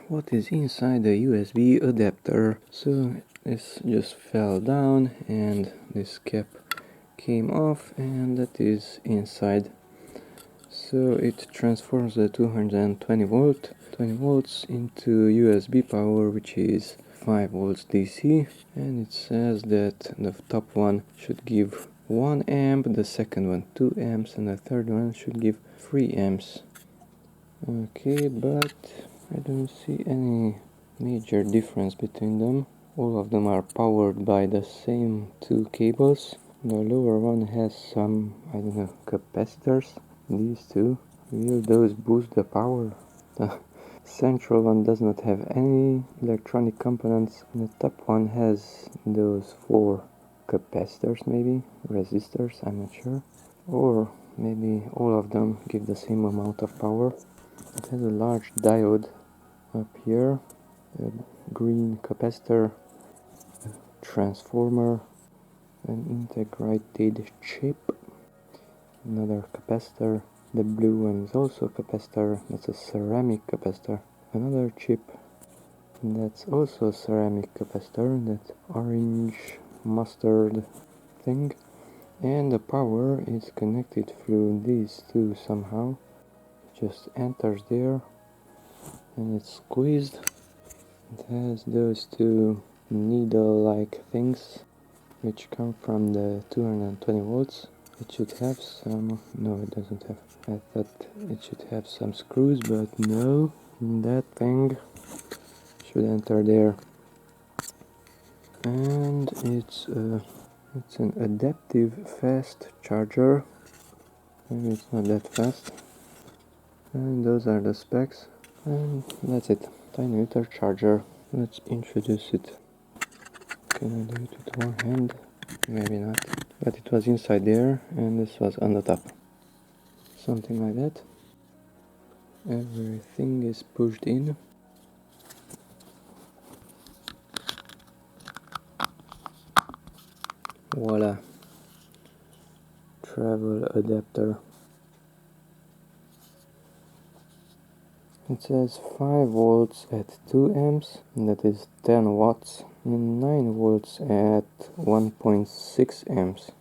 what is inside the USB adapter. So this just fell down and this cap came off, and that is inside. So it transforms the 220 volts into USB power, which is 5 volts DC, and it says that the top one should give 1 amp, the second one 2 amps, and the third one should give 3 amps. Okay, but I don't see any major difference between them. All of them are powered by the same two cables. The lower one has some, I don't know, capacitors. These two. Will those boost the power? The central one does not have any electronic components. The top one has those 4 capacitors, maybe resistors, I'm not sure. Or maybe all of them give the same amount of power. It has a large diode up here, a green capacitor, a transformer, an integrated chip, another capacitor. The blue one is also a capacitor, that's a ceramic capacitor. Another chip, that's also a ceramic capacitor, that orange mustard thing. And the power is connected through these two somehow. It just enters there and it's squeezed. It has those two needle-like things which come from the 220 volts. It should have some... no, it doesn't have. I thought it should have some screws, but no. That thing should enter there. And it's an adaptive fast charger. Maybe it's not that fast. And those are the specs. And that's it. 10 liter charger. Let's introduce it. Can I do it with one hand? Maybe not. But it was inside there and this was on the top. Something like that. Everything is pushed in. Voila. Travel adapter. It says 5 volts at 2 amps, that is 10 watts, and 9 volts at 1.6 amps.